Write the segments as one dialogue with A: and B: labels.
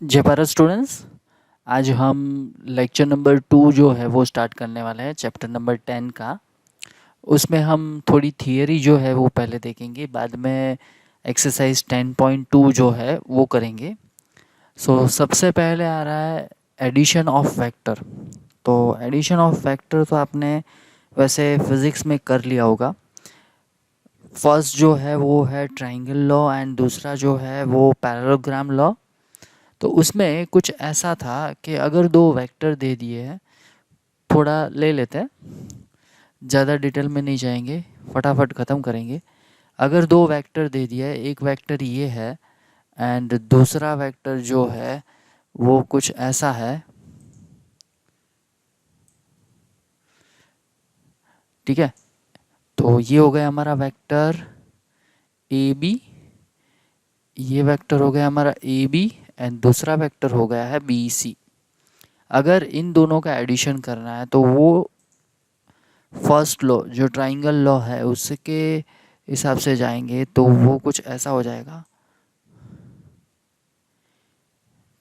A: जय भारत स्टूडेंट्स। आज हम लेक्चर नंबर 2 जो है वो स्टार्ट करने वाले हैं, चैप्टर नंबर 10 का। उसमें हम थोड़ी थियरी जो है वो पहले देखेंगे, बाद में एक्सरसाइज 10.2 जो है वो करेंगे। सबसे पहले आ रहा है एडिशन ऑफ वेक्टर। तो एडिशन ऑफ वेक्टर तो आपने वैसे फिज़िक्स में कर लिया होगा। फर्स्ट जो है वो है ट्राइंगल लॉ एंड दूसरा जो है वो पैरेललोग्राम लॉ। तो उसमें कुछ ऐसा था कि अगर दो वेक्टर दे दिए हैं, थोड़ा ले लेते हैं, ज़्यादा डिटेल में नहीं जाएंगे, फटाफट ख़त्म करेंगे। अगर दो वेक्टर दे दिया है, एक वेक्टर ये है एंड दूसरा वेक्टर जो है वो कुछ ऐसा है, ठीक है। तो ये हो गया हमारा वेक्टर ए बी, ये वेक्टर हो गया हमारा ए बी एंड दूसरा वेक्टर हो गया है बी सी। अगर इन दोनों का एडिशन करना है तो वो फर्स्ट लॉ जो ट्राइंगल लॉ है उसके हिसाब से जाएंगे, तो वो कुछ ऐसा हो जाएगा,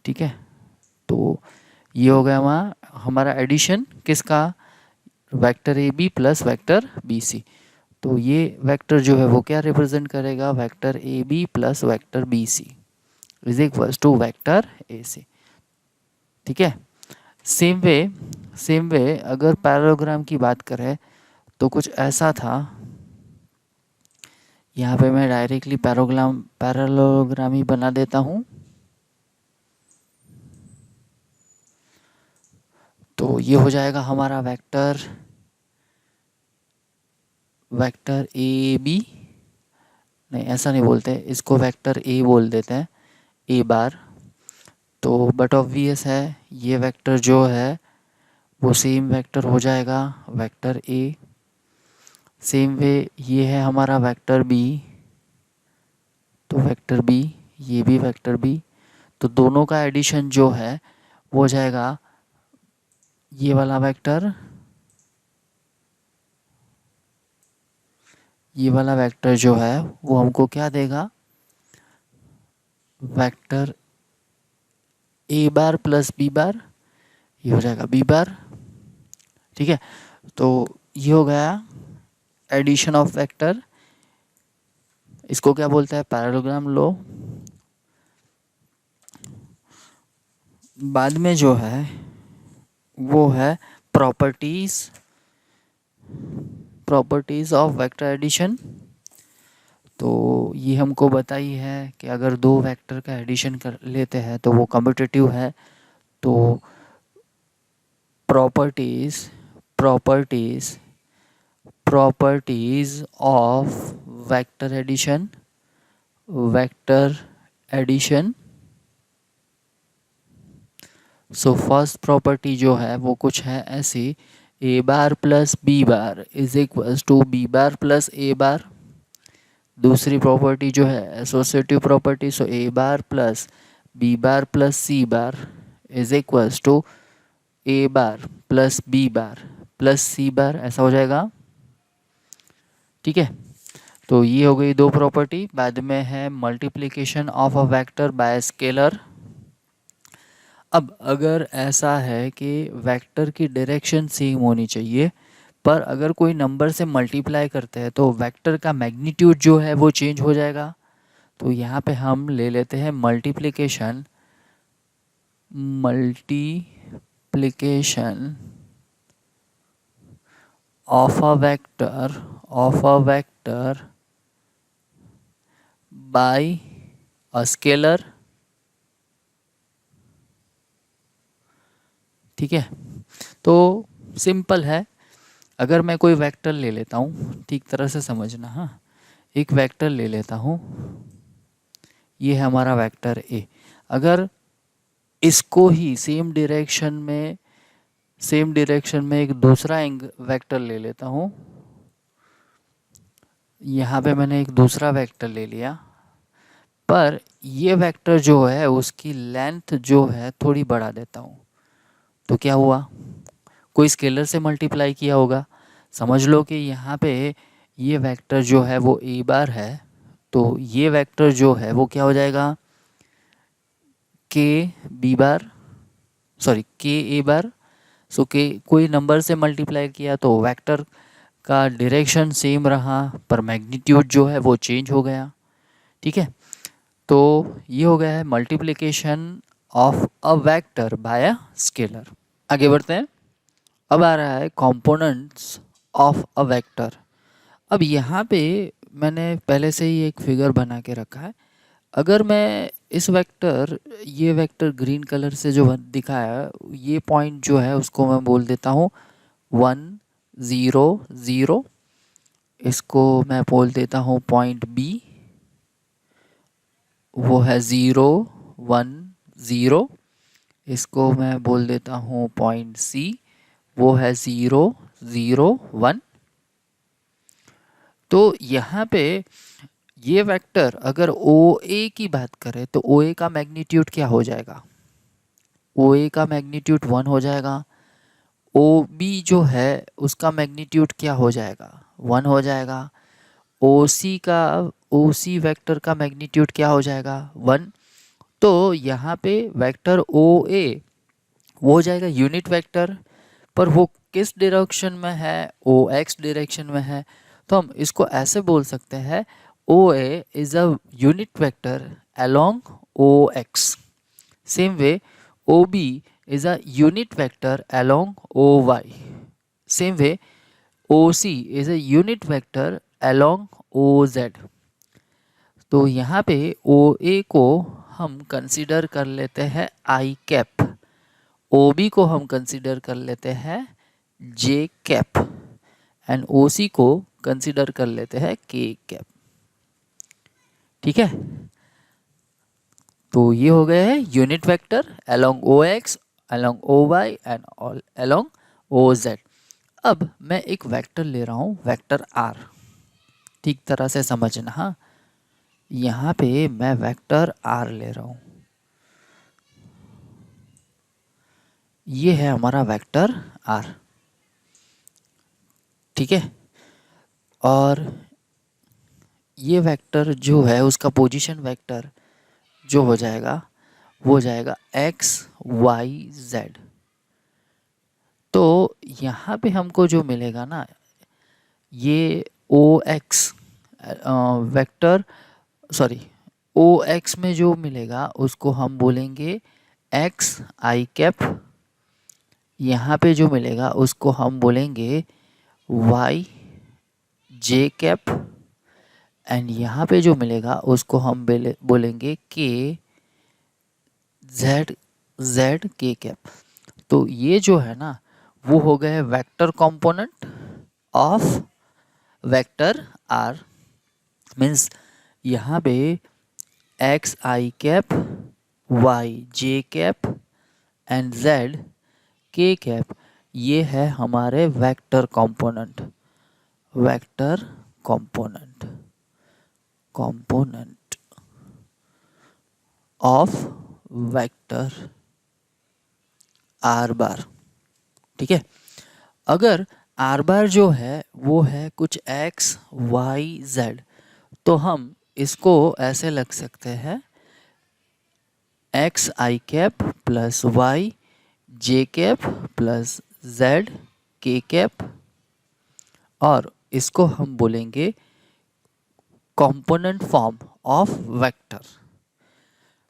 A: ठीक है। तो ये हो गया हमारा एडिशन किसका, vector A B plus vector B C. तो ये वेक्टर जो है वो क्या रिप्रेजेंट करेगा, vector A B plus vector B C is equals to vector A C, ठीक है। सेम वे अगर पैरेललोग्राम की बात करें तो कुछ ऐसा था। यहाँ पे मैं डायरेक्टली पैरेललोग्राम ही बना देता हूँ। तो ये हो जाएगा हमारा वेक्टर ए बी, नहीं ऐसा नहीं बोलते, इसको वेक्टर ए बोल देते हैं, ए बार। तो बट ऑब्वियस है ये वेक्टर जो है वो सेम वेक्टर हो जाएगा वेक्टर ए। सेम वे ये है हमारा वेक्टर बी, तो वेक्टर बी, ये भी वेक्टर बी। तो दोनों का एडिशन जो है वो हो जाएगा ये वाला वेक्टर, ये वाला वेक्टर जो है वो हमको क्या देगा, vector A bar plus B bar, ये हो जाएगा बी बार, ठीक है। तो ये हो गया एडिशन ऑफ वेक्टर, इसको क्या बोलते हैं, पैरेललोग्राम लॉ। बाद में जो है वो है properties properties of vector addition. तो ये हमको बताई है कि अगर दो वेक्टर का एडिशन कर लेते हैं तो वो कम्यूटेटिव है। तो properties properties properties of vector addition. So first property जो है वो कुछ है ऐसी, A bar plus B bar is equals to B bar plus A bar. दूसरी प्रॉपर्टी जो है associative property, so A bar plus B bar plus C bar is equals to A bar plus B bar plus C bar, ऐसा हो जाएगा, ठीक है। तो ये हो गई दो प्रॉपर्टी। बाद में है multiplication of a vector by scalar. अब अगर ऐसा है कि वेक्टर की डायरेक्शन सेम होनी चाहिए, पर अगर कोई नंबर से मल्टीप्लाई करते हैं तो वेक्टर का मैग्नीट्यूड जो है वो चेंज हो जाएगा। तो यहाँ पे हम ले लेते हैं multiplication of a vector by a scalar, ठीक है। तो सिंपल है, अगर मैं कोई वेक्टर ले लेता हूँ, ठीक तरह से समझना, हाँ, एक वेक्टर ले लेता हूँ, ये है हमारा वेक्टर ए। अगर इसको ही सेम डायरेक्शन में एक दूसरा वेक्टर ले लेता हूँ, यहाँ पे मैंने एक दूसरा वेक्टर ले लिया, पर ये वेक्टर जो है उसकी लेंथ जो है थोड़ी बढ़ा देता हूँ, तो क्या हुआ, कोई स्केलर से मल्टीप्लाई किया होगा। समझ लो कि यहाँ पे ये वेक्टर जो है वो ए बार है, तो ये वेक्टर जो है वो क्या हो जाएगा, के बी बार, सॉरी के ए बार। सो के कोई नंबर से मल्टीप्लाई किया तो वेक्टर का डायरेक्शन सेम रहा पर मैग्नीट्यूड जो है वो चेंज हो गया। ठीक है, तो ये हो गया है multiplication of a vector by a scalar. आगे बढ़ते हैं। अब आ रहा है कंपोनेंट्स ऑफ अ वेक्टर। अब यहाँ पे मैंने पहले से ही एक फिगर बना के रखा है। अगर मैं इस वेक्टर, ये वेक्टर ग्रीन कलर से जो दिखाया, ये पॉइंट जो है उसको मैं बोल देता हूँ 1 0 0। इसको मैं बोल देता हूँ पॉइंट बी, वो है 0 1 0। इसको मैं बोल देता हूँ पॉइंट सी, वो है 0 0 1। तो यहाँ पे ये वेक्टर अगर ओ ए की बात करें तो ओ ए का मैग्नीट्यूड क्या हो जाएगा? ओ ए का मैग्नीट्यूड 1 हो जाएगा। ओ बी जो है उसका मैग्नीट्यूड क्या हो जाएगा? 1 हो जाएगा। ओ सी का, ओ सी वेक्टर का मैग्नीट्यूड क्या हो जाएगा? 1। तो यहाँ पे वेक्टर ओ ए वो हो जाएगा यूनिट वेक्टर, पर वो किस डायरेक्शन में है? ओ एक्स डायरेक्शन में है। तो हम इसको ऐसे बोल सकते हैं O A is a unit vector along O X. Same way O B is a unit vector along O Y. Same way O C is a unit vector along O Z. तो यहाँ पे ओ ए को हम consider कर लेते हैं आई cap, O B को हम कंसिडर कर लेते हैं जे कैप, एंड ओ सी को कंसिडर कर लेते हैं के कैप। ठीक है, तो ये हो गए हैं unit vector along O X, along O Y and along O Z. अब मैं एक वेक्टर ले रहा हूँ, वेक्टर आर। ठीक तरह से समझना। हाँ, यहाँ पे मैं वेक्टर आर ले रहा हूँ। ये है हमारा वेक्टर आर। ठीक है, और ये वेक्टर जो है उसका पोजीशन वेक्टर जो हो जाएगा वो हो जाएगा एक्स वाई जेड। तो यहाँ पे हमको जो मिलेगा ना, ये ओ एक्स वेक्टर, सॉरी, ओ एक्स में जो मिलेगा उसको हम बोलेंगे एक्स आई कैप। यहाँ पे जो मिलेगा उसको हम बोलेंगे वाई जे कैप, एंड यहाँ पे जो मिलेगा उसको हम बोलेंगे के जेड जेड के कैप। तो ये जो है ना वो हो गए vector component of vector R. Means यहाँ पे X I cap, Y J cap and Z K cap, ये है हमारे vector component. Vector component, component of vector R bar. ठीक है, अगर आर बार जो है वो है कुछ एक्स वाई जेड, तो हम इसको ऐसे लग सकते हैं x I cap plus Y J cap plus Z K cap, और इसको हम बोलेंगे कंपोनेंट फॉर्म ऑफ वेक्टर।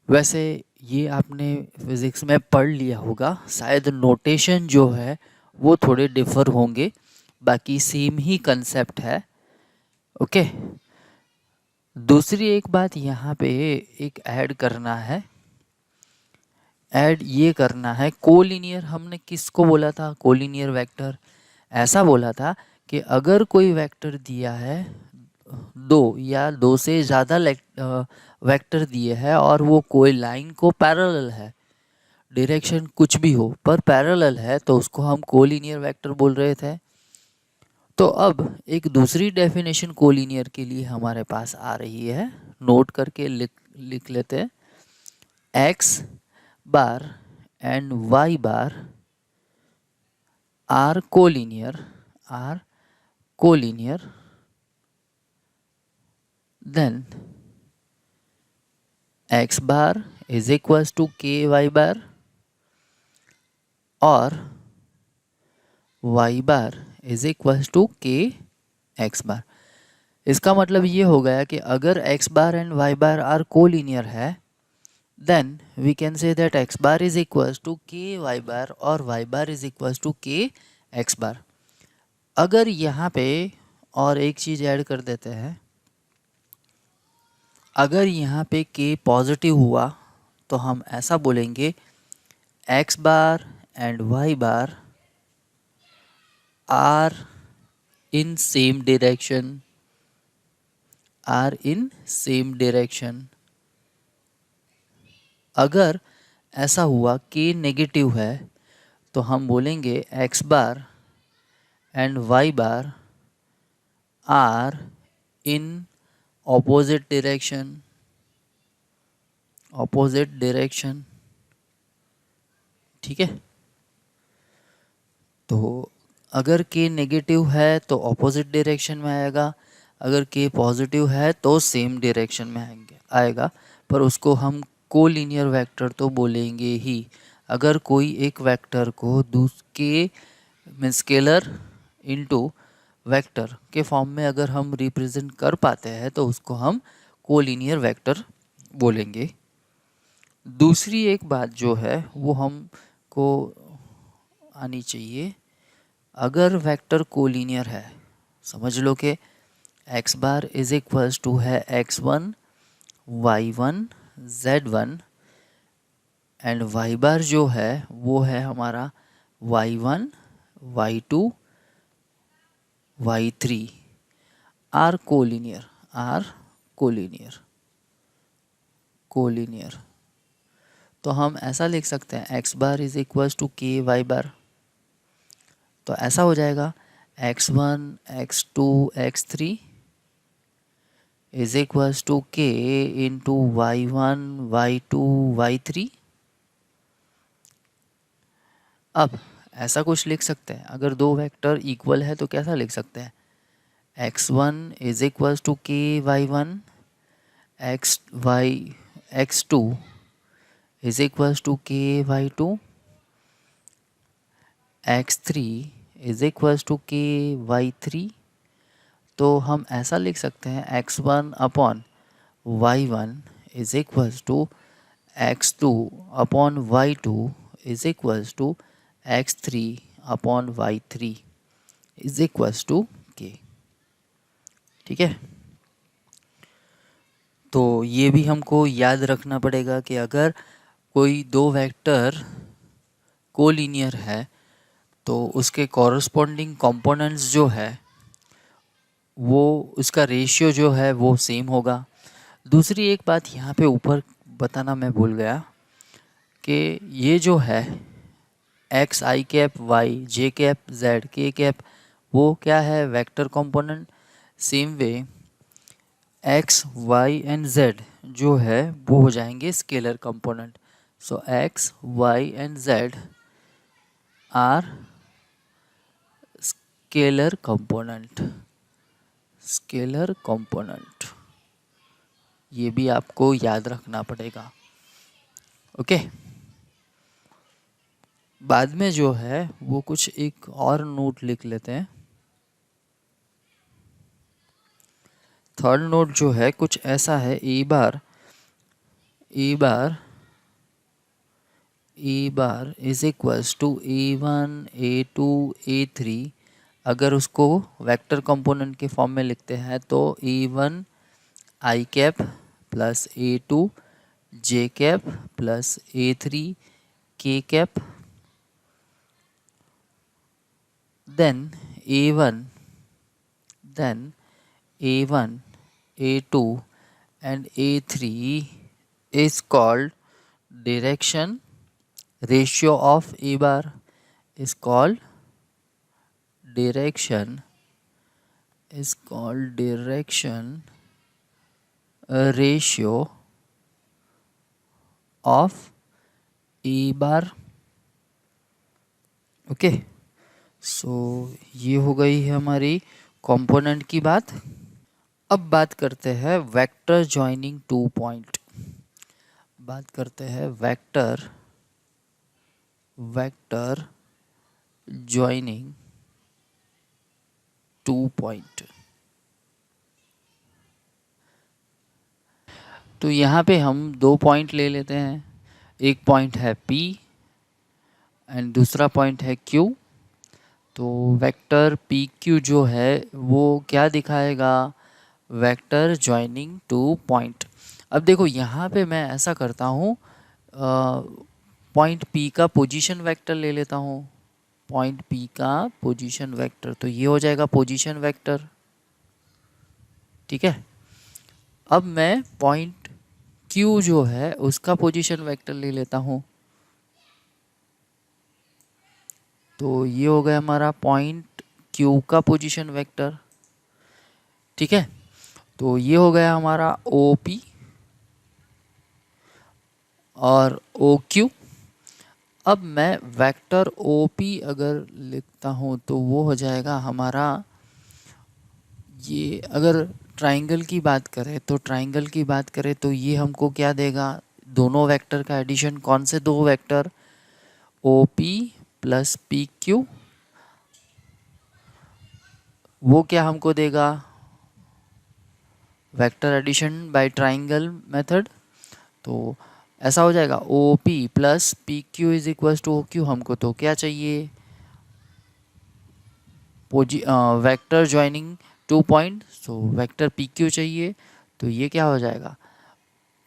A: वैसे ये आपने फिज़िक्स में पढ़ लिया होगा, शायद नोटेशन जो है वो थोड़े डिफ़र होंगे, बाकी सेम ही कंसेप्ट है। ओके, दूसरी एक बात यहाँ पे एक ऐड करना है, ऐड ये करना है कोलिनियर। हमने किसको बोला था? Collinear vector. ऐसा बोला था कि अगर कोई वेक्टर दिया है, दो या दो से ज़्यादा वेक्टर दिए हैं और वो कोई लाइन को पैरेलल है, डायरेक्शन कुछ भी हो पर पैरेलल है, तो उसको हम कोलिनियर वेक्टर बोल रहे थे। तो अब एक दूसरी डेफिनेशन कोलिनियर के लिए हमारे पास आ रही है, नोट करके लिख लेते हैं। X bar and Y bar are collinear, are collinear, then x bar is equals to के वाई बार और y bar is equals to k x bar. इसका मतलब ये हो गया कि अगर x bar and Y bar are collinear है, then we can say that x bar is equals to के वाई बार और y bar is equals to k x bar. अगर यहाँ पे और एक चीज़ ऐड कर देते हैं, अगर यहाँ पे के पॉजिटिव हुआ तो हम ऐसा बोलेंगे X bar and Y bar are in same direction, are in same direction. अगर ऐसा हुआ कि नेगेटिव है तो हम बोलेंगे X bar and Y bar are in opposite direction, opposite direction. ठीक है, तो अगर के नेगेटिव है तो ऑपोजिट डायरेक्शन में आएगा, अगर के पॉजिटिव है तो सेम डायरेक्शन में आएगा, पर उसको हम कोलिनियर वेक्टर तो बोलेंगे ही। अगर कोई एक वेक्टर को के मीन स्केलर इनटू वेक्टर के फॉर्म में अगर हम रिप्रेजेंट कर पाते हैं तो उसको हम कोलिनियर वेक्टर बोलेंगे। दूसरी एक बात जो है वो हमको आनी चाहिए, अगर वेक्टर कोलिनियर है, समझ लो कि X bar is equals to है x1 y1 z1 and Y बार जो है वो है हमारा y1 y2 y3 are collinear, are collinear, collinear. तो हम ऐसा लिख सकते हैं x bar is equals to के वाई बार। तो ऐसा हो जाएगा x1 x2 x3 is equals to K into y1 y2 y3। अब ऐसा कुछ लिख सकते हैं, अगर दो वेक्टर इक्वल है तो कैसा लिख सकते हैं, x1 इज इक्वल्स टू के y1 x2 is equals to के y2 x3 is equals to के y3। तो हम ऐसा लिख सकते हैं x1 upon y1 is equals to x2 upon y2 is equals to x3 upon y3 is equals to k। ठीक है, तो ये भी हमको याद रखना पड़ेगा कि अगर कोई दो वेक्टर कोलिनियर है तो उसके कॉरस्पॉन्डिंग कंपोनेंट्स जो है वो उसका रेशियो जो है वो सेम होगा। दूसरी एक बात यहाँ पे ऊपर बताना मैं भूल गया कि ये जो है X I cap Y J cap Z K cap वो क्या है, vector component. Same way X Y and Z जो है वो हो जाएंगे scalar component. So X Y and Z are scalar component, scalar component. ये भी आपको याद रखना पड़ेगा। ओके, बाद में जो है वो कुछ एक और नोट लिख लेते हैं। थर्ड नोट जो है कुछ ऐसा है, a bar is equals to a1 a2 a3। अगर उसको वेक्टर कंपोनेंट के फॉर्म में लिखते हैं तो a1 आई कैप प्लस a2 जे कैप प्लस a3 के cap, then a1 a2 and a3 is called direction ratio of a bar, is called direction ratio of a bar। Okay, so ये हो गई है हमारी कंपोनेंट की बात। अब बात करते हैं वेक्टर जॉइनिंग टू पॉइंट। बात करते हैं वेक्टर ज्वाइनिंग 2 पॉइंट। तो यहाँ पे हम 2 पॉइंट ले लेते हैं। एक पॉइंट है P एंड दूसरा पॉइंट है Q। तो वेक्टर PQ जो है वो क्या दिखाएगा? Vector joining 2 point. अब देखो यहाँ पे मैं ऐसा करता हूँ, पॉइंट P का पोजीशन वेक्टर ले लेता हूँ। पॉइंट P का पोजीशन वेक्टर, तो ये हो जाएगा पोजीशन वेक्टर। ठीक है। अब मैं पॉइंट Q जो है उसका पोजीशन वेक्टर ले लेता हूँ। तो ये हो गया हमारा पॉइंट Q का पोजीशन वेक्टर। ठीक है। तो ये हो गया हमारा OP और OQ। अब मैं वेक्टर OP अगर लिखता हूँ तो वो हो जाएगा हमारा, ये अगर ट्राइंगल की बात करें तो ये हमको क्या देगा? दोनों वेक्टर का एडिशन। कौन से दो वेक्टर? OP plus PQ। वो क्या हमको देगा? Vector addition by triangle method. तो ऐसा हो जाएगा OP plus PQ is equal to OQ। हमको तो क्या चाहिए? Vector joining 2 point. So vector PQ चाहिए। तो ये क्या हो जाएगा?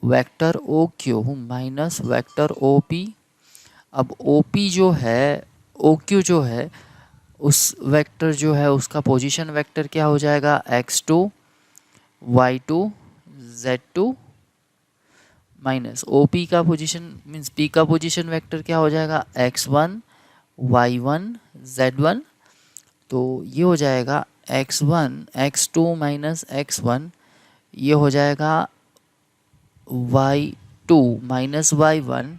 A: Vector OQ minus vector OP। अब OP जो है, OQ जो है, उस वेक्टर जो है उसका पोजीशन वेक्टर क्या हो जाएगा? x2 y2 z2 minus OP का पोजीशन मीन्स P का पोजीशन वेक्टर क्या हो जाएगा? x1 y1 z1। तो ये हो जाएगा x1 x2 माइनस x1। ये हो जाएगा y2 minus y1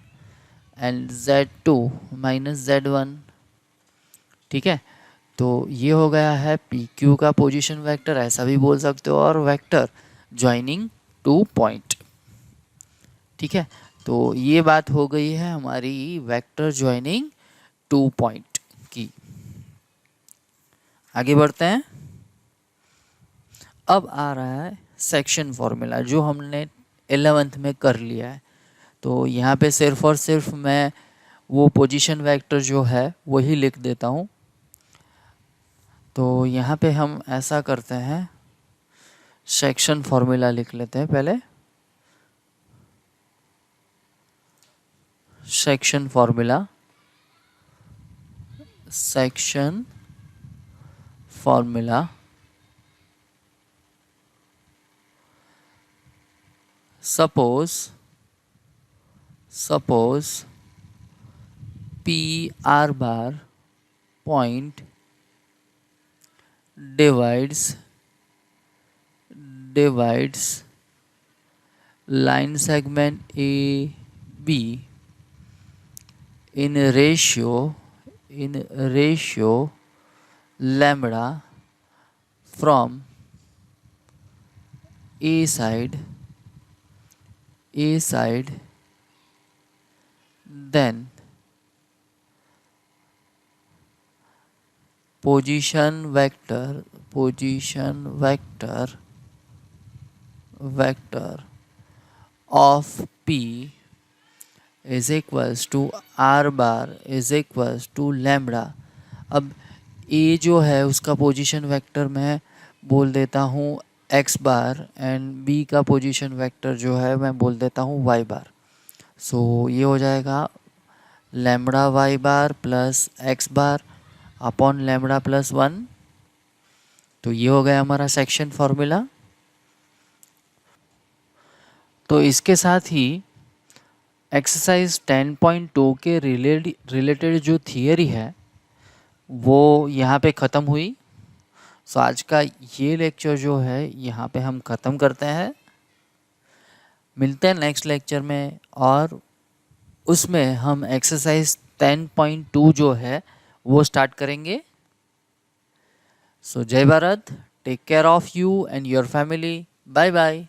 A: and z2 minus z1। ठीक है। तो ये हो गया है PQ का पोजीशन वेक्टर, ऐसा भी बोल सकते हो, और वेक्टर ज्वाइनिंग 2 पॉइंट। ठीक है। तो ये बात हो गई है हमारी वेक्टर ज्वाइनिंग 2 पॉइंट की। आगे बढ़ते हैं। अब आ रहा है सेक्शन फॉर्मूला, जो हमने 11th में कर लिया है। तो यहाँ पे सिर्फ और सिर्फ मैं वो पोजीशन वेक्टर जो है वही लिख देता हूँ। तो यहाँ पे हम ऐसा करते हैं, सेक्शन फॉर्मूला लिख लेते हैं पहले। Section formula suppose P r bar point divides line segment A B in ratio lambda from A side, then position vector of P is equals to r bar is equals to lambda। अब A जो है उसका position vector मैं बोल देता हूँ x bar, and B का position vector जो है मैं बोल देता हूँ y बार। सो ये हो जाएगा lambda y bar plus x bar upon lambda plus 1। तो ये हो गया हमारा सेक्शन फॉर्मूला। तो इसके साथ ही एक्सरसाइज 10.2 के रिलेटेड जो थियरी है वो यहाँ पे ख़त्म हुई। सो आज का ये लेक्चर जो है यहाँ पे हम ख़त्म करते हैं। मिलते हैं नेक्स्ट लेक्चर में, और उसमें हम एक्सरसाइज 10.2 जो है वो स्टार्ट करेंगे। So Jai Bharat, take care of you and your family. Bye bye.